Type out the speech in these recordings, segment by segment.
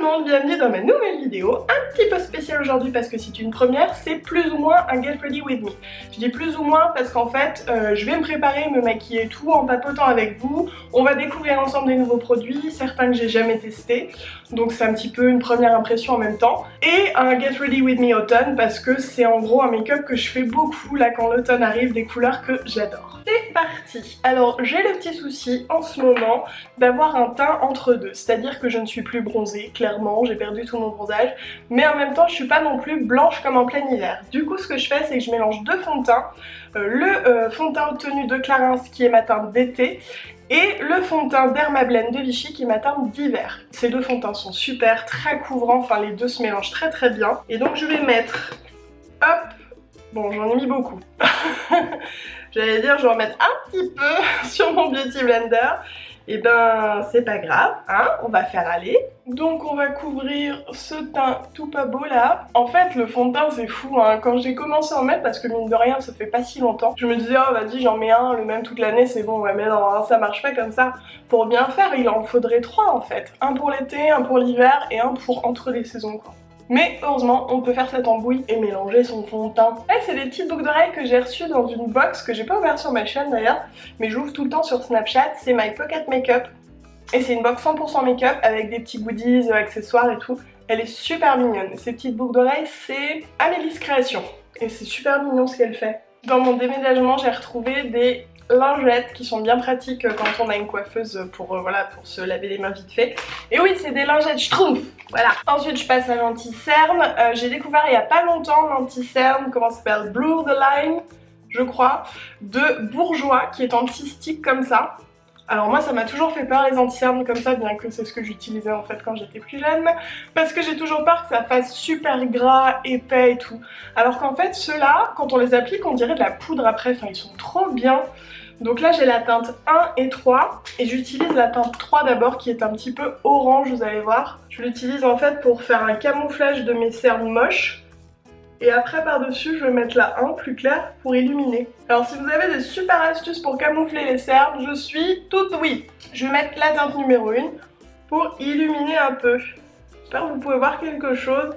monde, bienvenue dans ma nouvelle vidéo, un petit peu spéciale aujourd'hui parce que c'est une première, c'est plus ou moins un Get Ready With Me. Je dis plus ou moins parce qu'en fait, je vais me préparer, me maquiller et tout en papotant avec vous. On va découvrir ensemble des nouveaux produits, certains que j'ai jamais testés, donc c'est un petit peu une première impression en même temps. Et un Get Ready With Me automne parce que c'est en gros un make-up que je fais beaucoup là quand l'automne arrive, des couleurs que j'adore. C'est parti. Alors j'ai le petit souci en ce moment d'avoir un teint entre deux, c'est-à-dire que je ne suis plus bronzée, clairement, j'ai perdu tout mon bronzage, mais en même temps je suis pas non plus blanche comme en plein hiver. Du coup ce que je fais c'est que je mélange deux fonds de teint, le fond de teint haute tenue de Clarins qui est ma teinte d'été, et le fond de teint Dermablend de Vichy qui est ma teinte d'hiver. Ces deux fonds de teint sont super, très couvrants, enfin les deux se mélangent très très bien. Et donc je vais mettre, hop, bon j'en ai mis beaucoup. J'allais dire je vais en mettre un petit peu sur mon Beauty Blender. Et ben c'est pas grave, hein, on va faire aller. Donc on va couvrir ce teint tout pas beau là. En fait le fond de teint c'est fou, hein. Quand j'ai commencé à en mettre, parce que mine de rien ça fait pas si longtemps, je me disais oh vas-y j'en mets un, le même toute l'année c'est bon, ouais mais non hein, ça marche pas comme ça. Pour bien faire il en faudrait trois en fait. Un pour l'été, un pour l'hiver et un pour entre les saisons quoi. Mais heureusement, on peut faire cette embrouille et mélanger son fond de teint. Là, c'est des petites boucles d'oreilles que j'ai reçues dans une box que j'ai pas ouverte sur ma chaîne d'ailleurs, mais j'ouvre tout le temps sur Snapchat, c'est My Pocket Makeup. Et c'est une box 100% make-up avec des petits goodies, accessoires et tout. Elle est super mignonne. Ces petites boucles d'oreilles, c'est Améline's Création. Et c'est super mignon ce qu'elle fait. Dans mon déménagement, j'ai retrouvé des lingettes qui sont bien pratiques quand on a une coiffeuse pour, voilà, pour se laver les mains vite fait. Et oui, c'est des lingettes Schtroumpf. Voilà. Ensuite, je passe à l'anti-cerne. J'ai découvert il y a pas longtemps l'anti-cerne, comment ça s'appelle, Blur the Line, je crois, de Bourjois, qui est en petit stick comme ça. Alors moi ça m'a toujours fait peur les anti-cernes comme ça, bien que c'est ce que j'utilisais en fait quand j'étais plus jeune, parce que j'ai toujours peur que ça fasse super gras, épais et tout. Alors qu'en fait ceux-là, quand on les applique on dirait de la poudre après, enfin ils sont trop bien. Donc là j'ai la teinte 1 et 3 et j'utilise la teinte 3 d'abord qui est un petit peu orange, vous allez voir. Je l'utilise en fait pour faire un camouflage de mes cernes moches. Et après par-dessus, je vais mettre la 1 plus claire pour illuminer. Alors si vous avez des super astuces pour camoufler les cernes, je suis toute oui. Je vais mettre la teinte numéro 1 pour illuminer un peu. J'espère que vous pouvez voir quelque chose.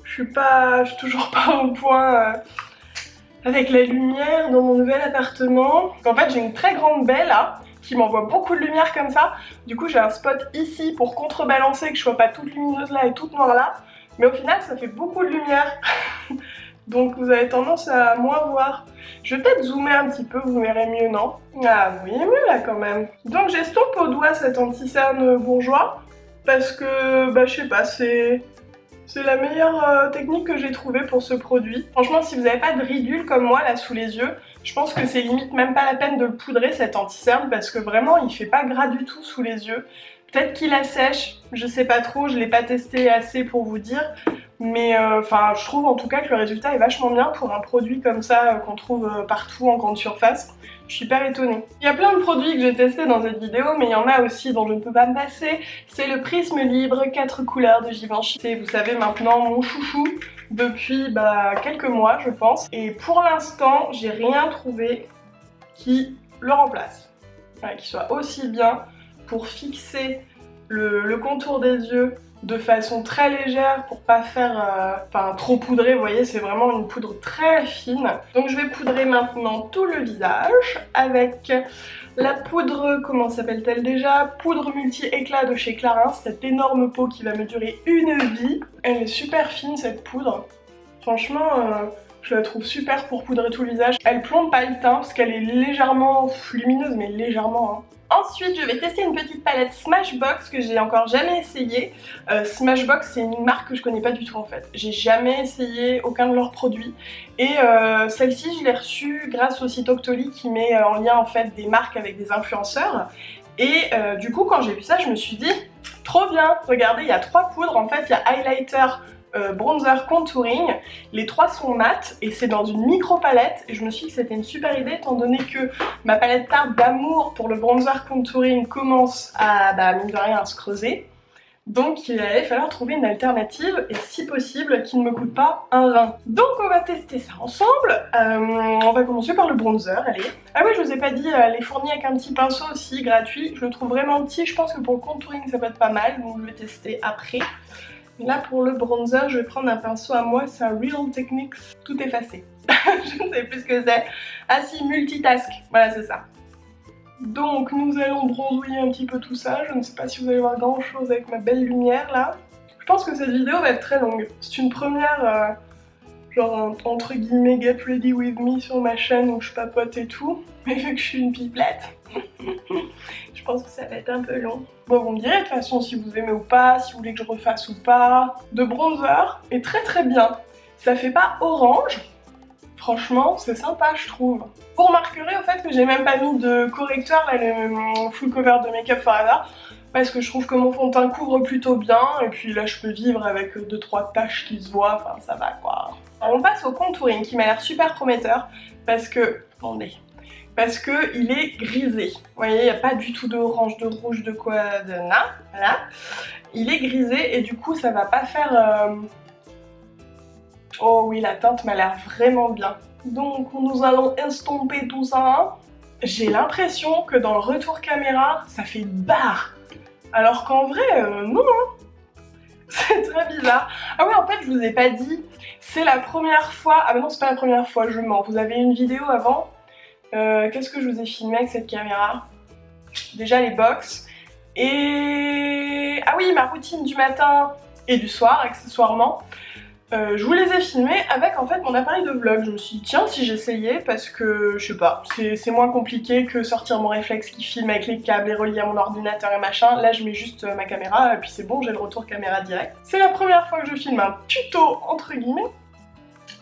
Je suis toujours pas au point avec la lumière dans mon nouvel appartement. En fait j'ai une très grande baie là, qui m'envoie beaucoup de lumière comme ça. Du coup j'ai un spot ici pour contrebalancer, que je sois pas toute lumineuse là et toute noire là. Mais au final ça fait beaucoup de lumière. Donc vous avez tendance à moins voir. Je vais peut-être zoomer un petit peu, vous verrez mieux, non? Ah, vous voyez mieux là quand même. Donc j'estompe au doigt cet anti-cerne bourgeois. Parce que, bah je sais pas, c'est la meilleure technique que j'ai trouvée pour ce produit. Franchement, si vous n'avez pas de ridules comme moi là sous les yeux, je pense que c'est limite même pas la peine de le poudrer cet anti-cerne parce que vraiment il fait pas gras du tout sous les yeux. Peut-être qu'il assèche, je sais pas trop, je l'ai pas testé assez pour vous dire. Mais enfin, je trouve en tout cas que le résultat est vachement bien pour un produit comme ça qu'on trouve partout en grande surface. Je suis hyper étonnée. Il y a plein de produits que j'ai testés dans cette vidéo, mais il y en a aussi dont je ne peux pas me passer. C'est le Prisme Libre 4 couleurs de Givenchy. C'est, vous savez, maintenant mon chouchou depuis quelques mois, je pense. Et pour l'instant, j'ai rien trouvé qui le remplace. Voilà, qui soit aussi bien pour fixer le contour des yeux de façon très légère pour pas faire trop poudré, vous voyez c'est vraiment une poudre très fine. Donc je vais poudrer maintenant tout le visage avec la poudre, comment s'appelle-t-elle déjà? Poudre multi-éclat de chez Clarins, cette énorme pot qui va me durer une vie. Elle est super fine cette poudre, franchement je la trouve super pour poudrer tout le visage. Elle plombe pas le teint parce qu'elle est légèrement lumineuse, mais légèrement hein. Ensuite, je vais tester une petite palette Smashbox que j'ai encore jamais essayé. Smashbox, c'est une marque que je connais pas du tout en fait. J'ai jamais essayé aucun de leurs produits. Et celle-ci, je l'ai reçue grâce au site Octoly qui met en lien en fait des marques avec des influenceurs. Et du coup, quand j'ai vu ça, je me suis dit, trop bien, regardez, il y a 3 poudres. En fait, il y a highlighter, bronzer, contouring, les 3 sont mat et c'est dans une micro palette et je me suis dit que c'était une super idée étant donné que ma palette Tarte d'amour pour le bronzer contouring commence à mine de rien à se creuser. Donc il allait falloir trouver une alternative et si possible qui ne me coûte pas un rein. Donc on va tester ça ensemble. On va commencer par le bronzer, allez. Ah oui, je vous ai pas dit, elle est fournie avec un petit pinceau aussi gratuit. Je le trouve vraiment petit, je pense que pour le contouring ça peut être pas mal, donc je vais tester après. Là pour le bronzer, je vais prendre un pinceau à moi, c'est un Real Techniques tout effacé. Je ne sais plus ce que c'est. Ah si, multitask, voilà c'est ça. Donc nous allons bronzouiller un petit peu tout ça, je ne sais pas si vous allez voir grand chose avec ma belle lumière là. Je pense que cette vidéo va être très longue. C'est une première, genre entre guillemets get ready with me sur ma chaîne où je papote et tout. Mais vu que je suis une pipelette, je pense que ça va être un peu long. Bon, vous me direz de toute façon si vous aimez ou pas, si vous voulez que je refasse ou pas. De bronzer est très très bien. Ça fait pas orange. Franchement, c'est sympa, je trouve. Vous remarquerez au fait que j'ai même pas mis de correcteur, là, le full cover de Make Up Forever, parce que je trouve que mon fond de teint couvre plutôt bien, et puis là, je peux vivre avec 2-3 taches qui se voient, enfin, ça va, quoi. Alors, on passe au contouring, qui m'a l'air super prometteur, parce que... Attendez. Parce que il est grisé. Vous voyez, il n'y a pas du tout d'orange, de rouge, de quoi, de na, voilà. Il est grisé, et du coup, ça va pas faire... Oh oui, la teinte m'a l'air vraiment bien. Donc nous allons estomper tout ça. J'ai l'impression que dans le retour caméra, ça fait une barre. Alors qu'en vrai, non. C'est très bizarre. Ah oui, en fait, je vous ai pas dit, c'est la première fois... Ah bah non, c'est pas la première fois, je mens. Vous avez une vidéo avant. Qu'est-ce que je vous ai filmé avec cette caméra? Déjà les box. Et... Ah oui, ma routine du matin et du soir, accessoirement. Je vous les ai filmés avec en fait mon appareil de vlog. Je me suis dit tiens si j'essayais parce que je sais pas, c'est moins compliqué que sortir mon réflexe qui filme avec les câbles et relié à mon ordinateur et machin. Là je mets juste ma caméra et puis c'est bon, j'ai le retour caméra direct. C'est la première fois que je filme un tuto entre guillemets,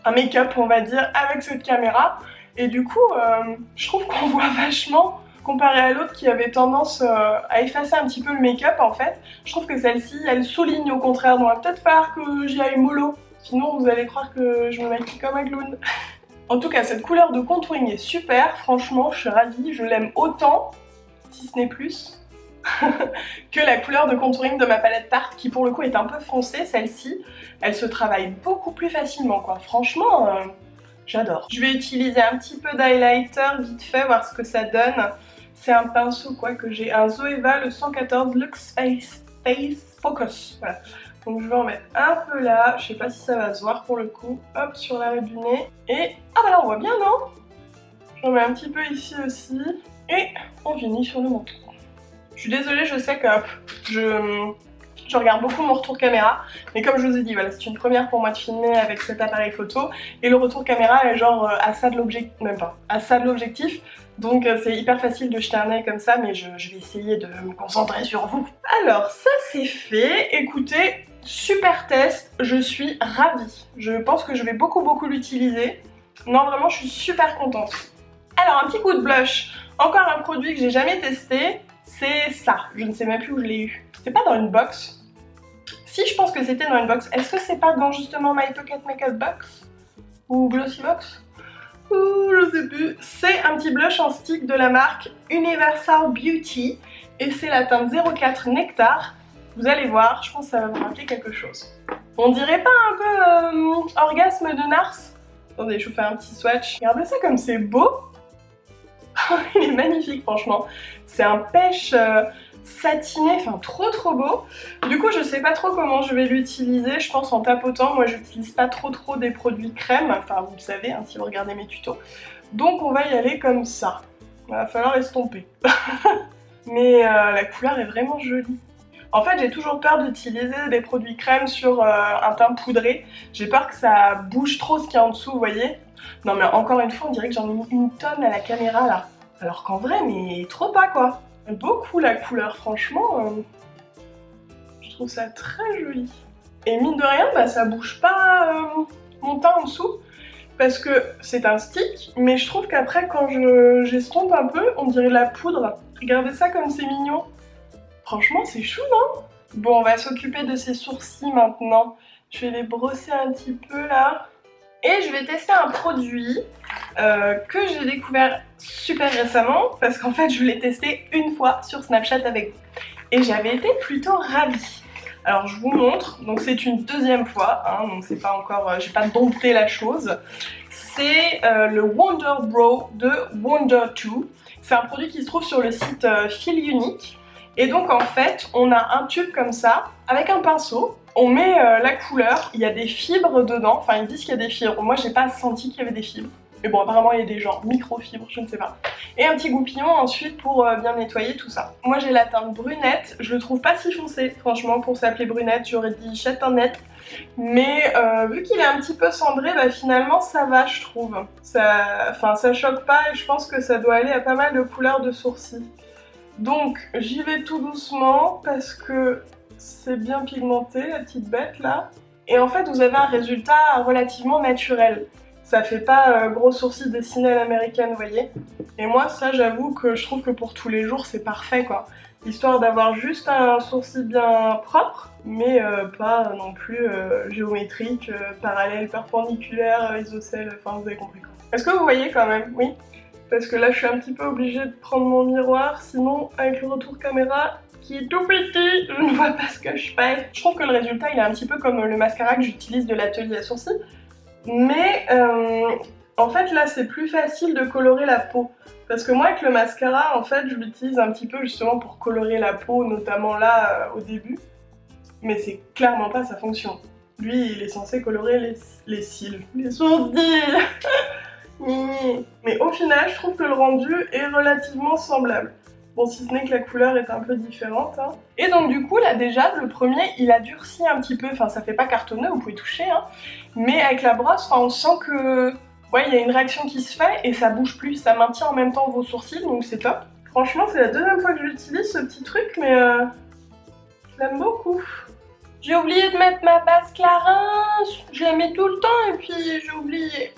un make-up on va dire avec cette caméra et du coup je trouve qu'on voit vachement comparé à l'autre qui avait tendance à effacer un petit peu le make-up en fait. Je trouve que celle-ci elle souligne au contraire, donc il va peut-être falloir que j'y aille mollo. Sinon vous allez croire que je me maquille comme un clown. En tout cas cette couleur de contouring est super, franchement je suis ravie, je l'aime autant, si ce n'est plus, que la couleur de contouring de ma palette Tarte qui pour le coup est un peu foncée, celle-ci, elle se travaille beaucoup plus facilement quoi, franchement j'adore. Je vais utiliser un petit peu d'highlighter vite fait, voir ce que ça donne. C'est un pinceau quoi que j'ai, un Zoeva le 114 Luxe Face Focus, voilà. Donc je vais en mettre un peu là, je sais pas si ça va se voir pour le coup, hop sur l'arrêt du nez, et ah bah là on voit bien non? J'en mets un petit peu ici aussi, et on finit sur le menton. Je suis désolée, je sais que je regarde beaucoup mon retour caméra, mais comme je vous ai dit, voilà, c'est une première pour moi de filmer avec cet appareil photo, et le retour caméra est genre à ça de l'objectif, même pas, à ça de l'objectif, donc c'est hyper facile de jeter un œil comme ça, mais je vais essayer de me concentrer sur vous. Alors ça c'est fait, écoutez, super test, je suis ravie. Je pense que je vais beaucoup l'utiliser. Non vraiment je suis super contente. Alors un petit coup de blush, encore un produit que j'ai jamais testé, c'est ça, je ne sais même plus où je l'ai eu. C'était pas dans une box. Si je pense que c'était dans une box, est-ce que c'est pas dans justement My Pocket Makeup Box? Ou Glossy Box? Ouh, je sais plus. C'est un petit blush en stick de la marque Universal Beauty et c'est la teinte 04 Nectar. Vous allez voir, je pense que ça va vous rappeler quelque chose. On dirait pas un peu orgasme de Nars? Attendez, je vous fais un petit swatch. Regardez ça comme c'est beau. Il est magnifique franchement. C'est un pêche satiné, enfin trop beau. Du coup je sais pas trop comment je vais l'utiliser, je pense en tapotant. Moi j'utilise pas trop des produits crème, enfin vous le savez hein, si vous regardez mes tutos. Donc on va y aller comme ça. Il va falloir estomper. Mais la couleur est vraiment jolie. En fait j'ai toujours peur d'utiliser des produits crème sur un teint poudré. J'ai peur que ça bouge trop ce qu'il y a en dessous, vous voyez. Non mais encore une fois on dirait que j'en ai mis une tonne à la caméra là. Alors qu'en vrai mais trop pas quoi. Beaucoup la couleur, franchement, je trouve ça très joli. Et mine de rien, bah, ça bouge pas mon teint en dessous, parce que c'est un stick, mais je trouve qu'après quand j'estompe un peu, on dirait de la poudre. Regardez ça comme c'est mignon. Franchement, c'est chou, non? Bon, on va s'occuper de ses sourcils maintenant. Je vais les brosser un petit peu là. Et je vais tester un produit que j'ai découvert super récemment parce qu'en fait je l'ai testé une fois sur Snapchat avec vous et j'avais été plutôt ravie. Alors je vous montre, donc c'est une deuxième fois, hein, donc c'est pas encore, j'ai pas dompté la chose. C'est le Wonder Brow de Wonder2. C'est un produit qui se trouve sur le site Feel Unique. Et donc en fait, on a un tube comme ça, avec un pinceau. On met la couleur, il y a des fibres dedans, enfin ils disent qu'il y a des fibres. Moi j'ai pas senti qu'il y avait des fibres. Mais bon, apparemment il y a des genres microfibres, je ne sais pas. Et un petit goupillon ensuite pour bien nettoyer tout ça. Moi j'ai la teinte brunette, je le trouve pas si foncé, franchement, pour s'appeler brunette, j'aurais dit châtainette. Mais vu qu'il est un petit peu cendré, bah finalement ça va, je trouve. Ça choque pas et je pense que ça doit aller à pas mal de couleurs de sourcils. Donc j'y vais tout doucement parce que c'est bien pigmenté, la petite bête là. Et en fait vous avez un résultat relativement naturel. Ça fait pas gros sourcils dessinés à l'américaine, vous voyez. Et moi ça j'avoue que je trouve que pour tous les jours c'est parfait quoi. Histoire d'avoir juste un sourcil bien propre, mais pas non plus géométrique, parallèle, perpendiculaire, isocèle, enfin vous avez compris quoi. Est-ce que vous voyez quand même? Oui. Parce que là je suis un petit peu obligée de prendre mon miroir, sinon avec le retour caméra qui est tout petit, je ne vois pas ce que je fais. Je trouve que le résultat il est un petit peu comme le mascara que j'utilise de l'atelier à sourcils. Mais en fait là c'est plus facile de colorer la peau. Parce que moi avec le mascara en fait je l'utilise un petit peu justement pour colorer la peau, notamment là au début. Mais c'est clairement pas sa fonction. Lui il est censé colorer les cils, les sourcils. Mais au final je trouve que le rendu est relativement semblable. Bon, si ce n'est que la couleur est un peu différente. Hein. Et donc du coup, là déjà, le premier, il a durci un petit peu. Enfin, ça fait pas cartonneux, vous pouvez toucher. Hein. Mais avec la brosse, on sent que... Ouais, il y a une réaction qui se fait et ça bouge plus. Ça maintient en même temps vos sourcils, donc c'est top. Franchement, c'est la deuxième fois que j'utilise ce petit truc, mais je l'aime beaucoup. J'ai oublié de mettre ma base Clarins, je la mets tout le temps et puis j'ai oublié,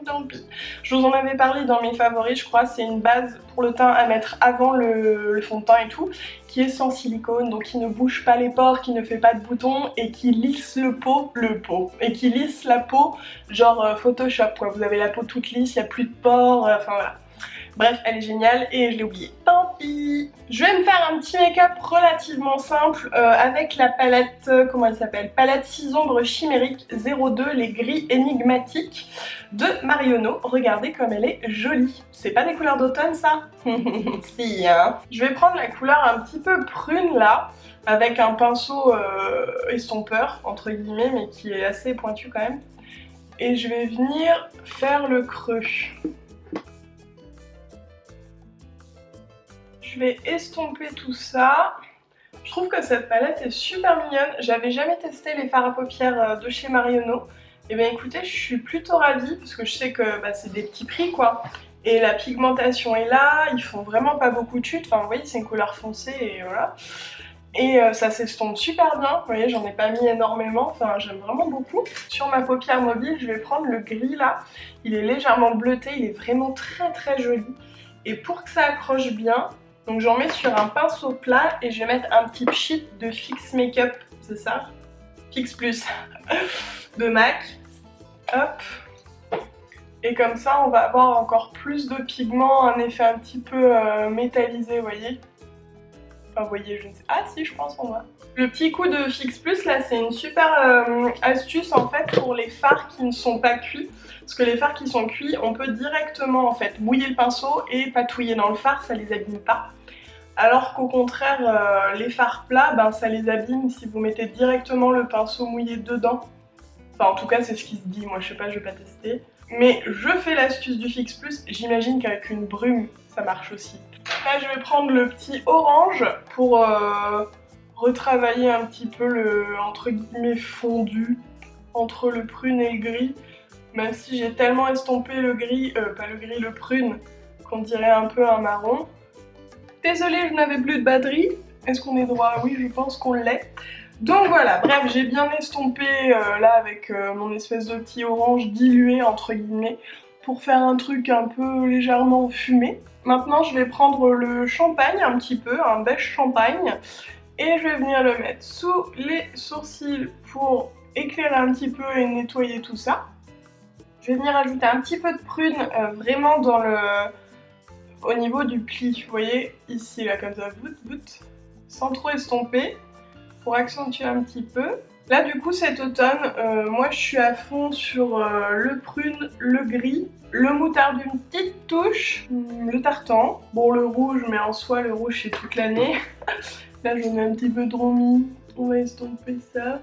tant pis. Je vous en avais parlé dans mes favoris, je crois, c'est une base pour le teint à mettre avant le fond de teint et tout, qui est sans silicone, donc qui ne bouge pas les pores, qui ne fait pas de boutons et qui lisse et qui lisse la peau, genre Photoshop quoi, vous avez la peau toute lisse, il n'y a plus de pores, enfin voilà. Bref, elle est géniale et je l'ai oubliée. Tant pis. Je vais me faire un petit make-up relativement simple avec la palette, comment elle s'appelle? Palette 6 ombres chimériques 02, les gris énigmatiques de Marionneau. Regardez comme elle est jolie. C'est pas des couleurs d'automne ça? Si, hein. Je vais prendre la couleur un petit peu prune là, avec un pinceau estompeur, entre guillemets, mais qui est assez pointu quand même. Et je vais venir faire le creux. Je vais estomper tout ça. Je trouve que cette palette est super mignonne. J'avais jamais testé les fards à paupières de chez Marionneau. Et bien écoutez, je suis plutôt ravie parce que je sais que bah, c'est des petits prix quoi. Et la pigmentation est là, ils font vraiment pas beaucoup de chutes. Enfin vous voyez, c'est une couleur foncée et voilà. Et ça s'estompe super bien. Vous voyez, j'en ai pas mis énormément. Enfin, j'aime vraiment beaucoup. Sur ma paupière mobile, je vais prendre le gris là. Il est légèrement bleuté, il est vraiment très très joli. Et pour que ça accroche bien, donc j'en mets sur un pinceau plat et je vais mettre un petit pchit de Fix Makeup, c'est ça? Fix Plus de MAC. Hop. Et comme ça on va avoir encore plus de pigments, un effet un petit peu métallisé, vous voyez? Enfin vous voyez, je ne sais... Ah si, je pense qu'on voit. Le petit coup de Fix Plus là, c'est une super astuce en fait pour les fards qui ne sont pas cuits. Parce que les fards qui sont cuits, on peut directement en fait mouiller le pinceau et patouiller dans le fard, ça les abîme pas. Alors qu'au contraire, les fards plats, ben, ça les abîme si vous mettez directement le pinceau mouillé dedans. Enfin en tout cas c'est ce qui se dit, moi je sais pas, je vais pas tester. Mais je fais l'astuce du Fix Plus, j'imagine qu'avec une brume ça marche aussi. Là je vais prendre le petit orange pour retravailler un petit peu le entre guillemets fondu entre le prune et le gris. Même si j'ai tellement estompé le gris, pas le gris, le prune, qu'on dirait un peu un marron. Désolée, je n'avais plus de batterie. Est-ce qu'on est droit? Oui, je pense qu'on l'est. Donc voilà, bref, j'ai bien estompé là avec mon espèce de petit orange dilué entre guillemets pour faire un truc un peu légèrement fumé. Maintenant, je vais prendre le champagne un petit peu, un beige champagne, et je vais venir le mettre sous les sourcils pour éclairer un petit peu et nettoyer tout ça. Je vais venir ajouter un petit peu de prune vraiment dans au niveau du pli, vous voyez, ici là comme ça, bout, sans trop estomper, pour accentuer un petit peu. Là du coup cet automne, moi je suis à fond sur le prune, le gris, le moutarde d'une petite touche, le tartan. Bon le rouge, mais en soi le rouge c'est toute l'année. Là j'en ai un petit peu trop mis, on va estomper ça.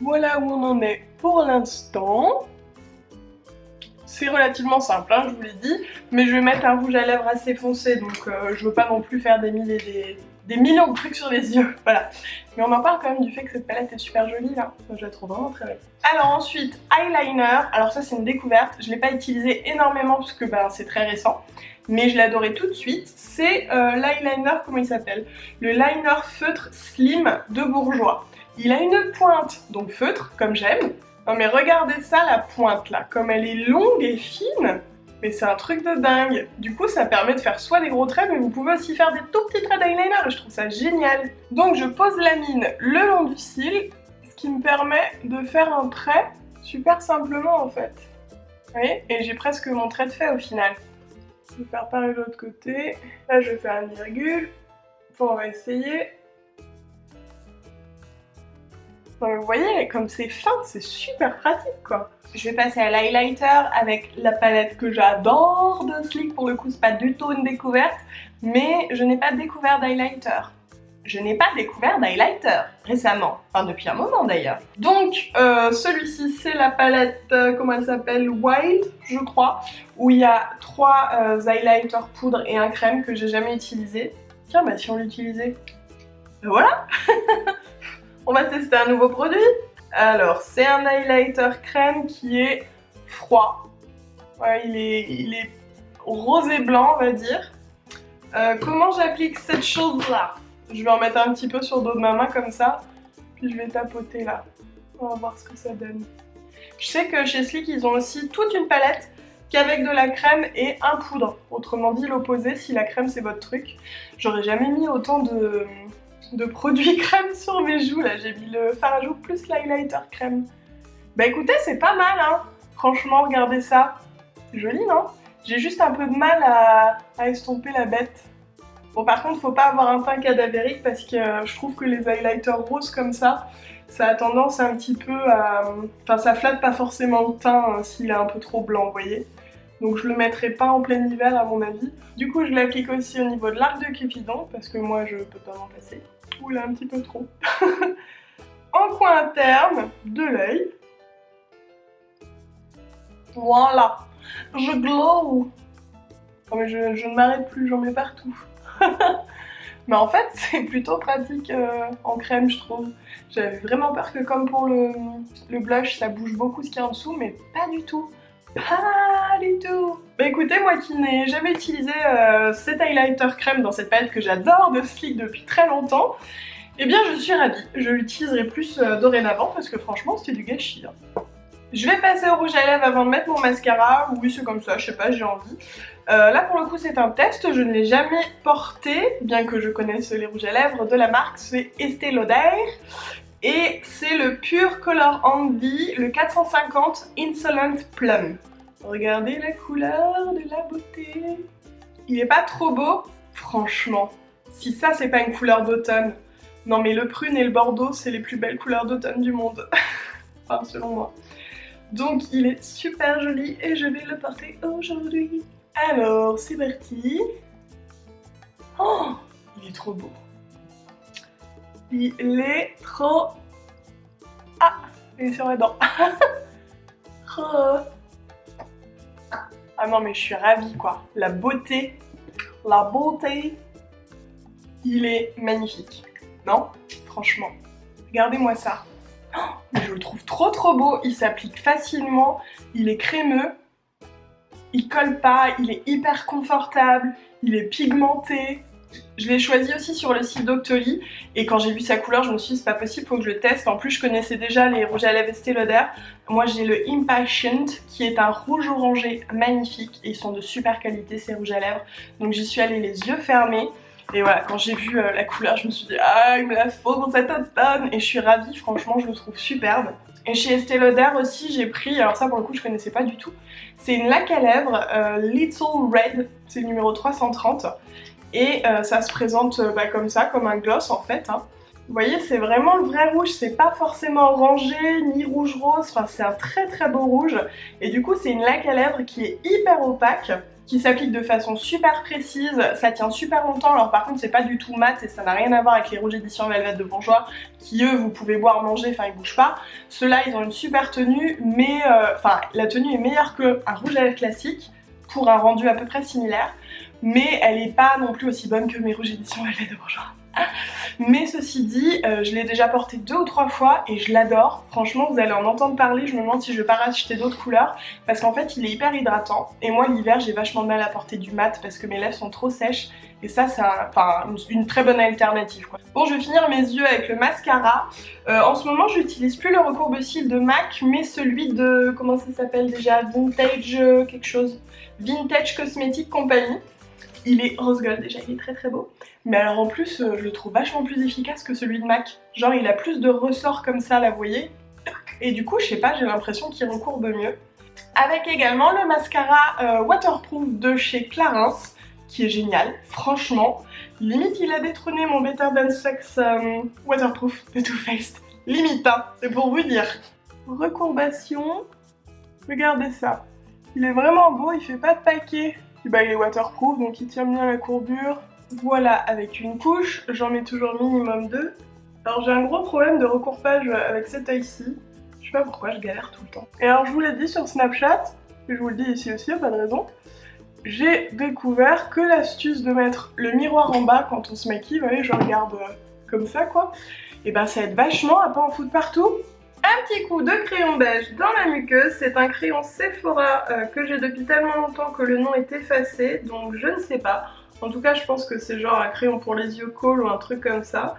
Voilà où on en est pour l'instant. C'est relativement simple, hein, je vous l'ai dit, mais je vais mettre un rouge à lèvres assez foncé, donc je veux pas non plus faire des millions de trucs sur les yeux, voilà. Mais on en parle quand même du fait que cette palette est super jolie là, je la trouve vraiment très belle. Alors ensuite, eyeliner, alors ça c'est une découverte, je l'ai pas utilisé énormément parce que c'est très récent, mais je l'adorais tout de suite, c'est l'eyeliner, comment il s'appelle? Le liner feutre slim de Bourjois. Il a une pointe, donc feutre, comme j'aime. Non mais regardez ça, la pointe là, comme elle est longue et fine, mais c'est un truc de dingue. Du coup ça permet de faire soit des gros traits, mais vous pouvez aussi faire des tout petits traits d'eyeliner et je trouve ça génial. Donc je pose la mine le long du cil, ce qui me permet de faire un trait super simplement en fait. Vous voyez? Et j'ai presque mon trait de fait au final. Je vais faire pareil de l'autre côté. Là je vais faire une virgule. Bon, on va essayer. Non mais vous voyez, comme c'est fin, c'est super pratique quoi. Je vais passer à l'highlighter avec la palette que j'adore de Sleek. Pour le coup, c'est pas du tout une découverte, mais je n'ai pas découvert d'highlighter. Je n'ai pas découvert d'highlighter récemment, enfin depuis un moment d'ailleurs. Donc celui-ci c'est la palette, comment elle s'appelle, Wild je crois, où il y a 3 highlighters poudre et un crème que j'ai jamais utilisé. Tiens bah si on l'utilisait, ben voilà. On va tester un nouveau produit. Alors, c'est un highlighter crème qui est froid. Ouais, il est rose et blanc, on va dire. Comment j'applique cette chose-là? Je vais en mettre un petit peu sur le dos de ma main comme ça. Puis je vais tapoter là. On va voir ce que ça donne. Je sais que chez Sleek, ils ont aussi toute une palette qu'avec de la crème et un poudre. Autrement dit, l'opposé, si la crème c'est votre truc. J'aurais jamais mis autant de produits crème sur mes joues là, j'ai mis le fard à joues plus l'highlighter crème. Bah écoutez, c'est pas mal hein, franchement regardez ça, c'est joli non? J'ai juste un peu de mal à estomper la bête. Bon par contre faut pas avoir un teint cadavérique parce que je trouve que les highlighters roses comme ça a tendance un petit peu à... Enfin ça flatte pas forcément le teint s'il est un peu trop blanc, vous voyez. Donc je le mettrai pas en plein hiver à mon avis. Du coup je l'applique aussi au niveau de l'arc de Cupidon parce que moi je peux pas m'en passer. Oula, un petit peu trop. En coin interne de l'œil. Voilà. Je glow. Oh, mais je ne m'arrête plus, j'en mets partout. Mais en fait, c'est plutôt pratique en crème, je trouve. J'avais vraiment peur que comme pour le blush, ça bouge beaucoup ce qu'il y a en dessous, mais pas du tout. Pas du tout. Bah écoutez, moi qui n'ai jamais utilisé cet highlighter crème dans cette palette que j'adore de Sleek depuis très longtemps, eh bien je suis ravie. Je l'utiliserai plus dorénavant parce que franchement c'était du gâchis. Hein. Je vais passer au rouge à lèvres avant de mettre mon mascara. Oui c'est comme ça, je sais pas, j'ai envie. Là pour le coup c'est un test, je ne l'ai jamais porté, bien que je connaisse les rouges à lèvres de la marque, c'est Estée Lauder. Et c'est le Pure Color Envy, le 450 Insolent Plum. Regardez la couleur de la beauté. Il est pas trop beau? Franchement, si ça c'est pas une couleur d'automne. Non mais le prune et le bordeaux c'est les plus belles couleurs d'automne du monde. Enfin selon moi. Donc il est super joli et je vais le porter aujourd'hui. Alors c'est parti. Oh, il est trop beau. Il est trop... Ah, il est sur la dent. Oh. Ah non mais je suis ravie quoi. La beauté. Il est magnifique. Non? Franchement. Regardez-moi ça. Oh, mais je le trouve trop beau. Il s'applique facilement. Il est crémeux. Il colle pas. Il est hyper confortable. Il est pigmenté. Je l'ai choisi aussi sur le site Doctolib et quand j'ai vu sa couleur je me suis dit c'est pas possible, faut que je le teste. En plus je connaissais déjà les rouges à lèvres Estée Lauder. Moi j'ai le Impassioned qui est un rouge orangé magnifique et ils sont de super qualité ces rouges à lèvres. Donc j'y suis allée les yeux fermés et voilà, quand j'ai vu la couleur je me suis dit ah il me la faut pour cet automne et je suis ravie, franchement je le trouve superbe. Et chez Estée Lauder aussi j'ai pris, alors ça pour le coup je connaissais pas du tout, c'est une laque à lèvres Little Red, c'est le numéro 330. Et ça se présente comme ça, comme un gloss en fait. Hein. Vous voyez, c'est vraiment le vrai rouge, c'est pas forcément orangé ni rouge rose, enfin c'est un très beau rouge. Et du coup c'est une laque à lèvres qui est hyper opaque, qui s'applique de façon super précise, ça tient super longtemps. Alors par contre c'est pas du tout mat et ça n'a rien à voir avec les rouges éditions Velvet de Bourjois qui eux vous pouvez boire, manger, enfin ils bougent pas. Ceux-là ils ont une super tenue mais la tenue est meilleure qu'un rouge à lèvres classique pour un rendu à peu près similaire, mais elle est pas non plus aussi bonne que mes rouges éditions Velvet de Bourjois. Mais ceci dit, je l'ai déjà porté 2 ou 3 fois et je l'adore. Franchement, vous allez en entendre parler, je me demande si je vais pas racheter d'autres couleurs parce qu'en fait, il est hyper hydratant. Et moi, l'hiver, j'ai vachement de mal à porter du mat parce que mes lèvres sont trop sèches. Et ça, c'est une très bonne alternative, quoi. Bon, je vais finir mes yeux avec le mascara. En ce moment, j'utilise plus le recourbe-cils de MAC, mais celui de... comment ça s'appelle déjà? Vintage quelque chose. Vintage Cosmetic Company. Il est rose gold déjà, il est très beau. Mais alors en plus, je le trouve vachement plus efficace que celui de MAC. Genre il a plus de ressorts comme ça là, vous voyez. Et du coup, je sais pas, j'ai l'impression qu'il recourbe mieux. Avec également le mascara waterproof de chez Clarins, qui est génial, franchement. Limite, il a détrôné mon Better Than Sex waterproof de Too Faced. Limite, hein, c'est pour vous dire. Recourbation, regardez ça. Il est vraiment beau, il fait pas de paquet. Bah, il est waterproof, donc il tient bien la courbure. Voilà, avec une couche, j'en mets toujours minimum 2. Alors j'ai un gros problème de recourbage avec cet œil-ci. Je sais pas pourquoi, je galère tout le temps. Et alors je vous l'ai dit sur Snapchat, et je vous le dis ici aussi, pas de raison. J'ai découvert que l'astuce de mettre le miroir en bas quand on se maquille, vous voyez, je regarde comme ça quoi. Et ben ça aide vachement à pas en foutre partout. Un petit coup de crayon beige dans la muqueuse, c'est un crayon Sephora que j'ai depuis tellement longtemps que le nom est effacé, donc je ne sais pas. En tout cas je pense que c'est genre un crayon pour les yeux col ou un truc comme ça.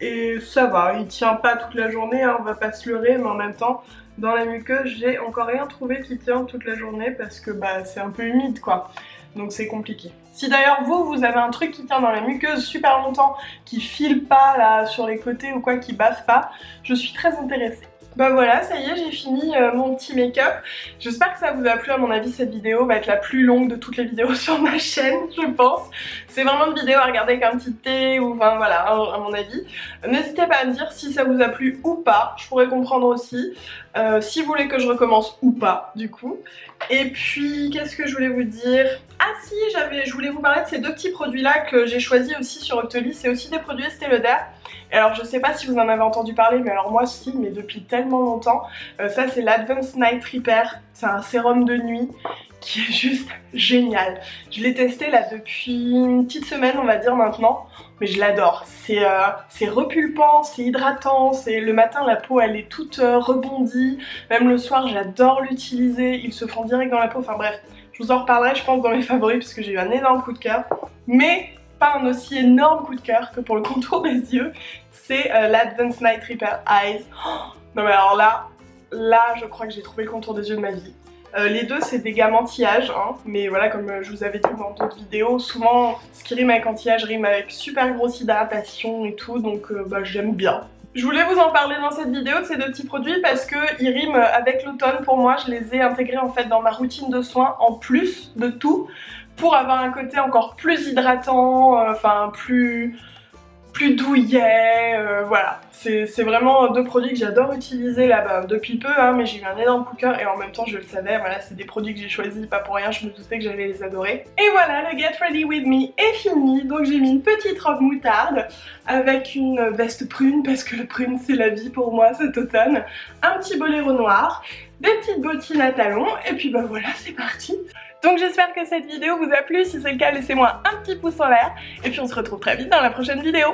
Et ça va, il tient pas toute la journée, hein, on va pas se leurrer, mais en même temps, dans la muqueuse, j'ai encore rien trouvé qui tient toute la journée parce que bah c'est un peu humide quoi. Donc c'est compliqué. Si d'ailleurs vous avez un truc qui tient dans la muqueuse super longtemps, qui file pas là sur les côtés ou quoi, qui baffe pas, je suis très intéressée. Bah voilà, ça y est, j'ai fini mon petit make-up. J'espère que ça vous a plu. À mon avis, cette vidéo va être la plus longue de toutes les vidéos sur ma chaîne, je pense. C'est vraiment une vidéo à regarder avec un petit thé ou enfin voilà, à mon avis. N'hésitez pas à me dire si ça vous a plu ou pas, je pourrais comprendre aussi. Si vous voulez que je recommence ou pas, du coup. Et puis, qu'est-ce que je voulais vous dire? Ah si, je voulais vous parler de ces 2 petits produits-là que j'ai choisis aussi sur Octoly. C'est aussi des produits Estée Lauder. Et alors je sais pas si vous en avez entendu parler, mais alors moi si, mais depuis tellement longtemps. Ça c'est l'Advanced Night Repair, c'est un sérum de nuit qui est juste génial. Je l'ai testé là depuis une petite semaine on va dire maintenant, mais je l'adore. C'est repulpant, c'est hydratant, le matin la peau elle est toute rebondie, même le soir j'adore l'utiliser, ils se font direct dans la peau, enfin bref. Je vous en reparlerai je pense dans mes favoris parce que j'ai eu un énorme coup de cœur, mais pas un aussi énorme coup de cœur que pour le contour des yeux, c'est l'Advanced Night Repair Eyes. Oh, non mais alors là je crois que j'ai trouvé le contour des yeux de ma vie. Les deux c'est des gammes anti-âge, hein, mais voilà comme je vous avais dit dans d'autres vidéos, souvent ce qui rime avec anti-âge rime avec super grosse hydratation et tout, donc bah, j'aime bien. Je voulais vous en parler dans cette vidéo de ces 2 petits produits parce qu'ils riment avec l'automne pour moi, je les ai intégrés en fait dans ma routine de soins en plus de tout pour avoir un côté encore plus hydratant, enfin plus douillet, voilà. C'est vraiment 2 produits que j'adore utiliser là-bas depuis peu, hein, mais j'ai eu un énorme coup de cœur et en même temps je le savais, voilà, c'est des produits que j'ai choisis, pas pour rien, je me doutais que j'allais les adorer. Et voilà, le Get Ready With Me est fini, donc j'ai mis une petite robe moutarde avec une veste prune, parce que le prune c'est la vie pour moi cet automne, un petit boléro noir, des petites bottines à talons, et puis bah voilà, c'est parti. Donc j'espère que cette vidéo vous a plu, si c'est le cas laissez-moi un petit pouce en l'air, et puis on se retrouve très vite dans la prochaine vidéo.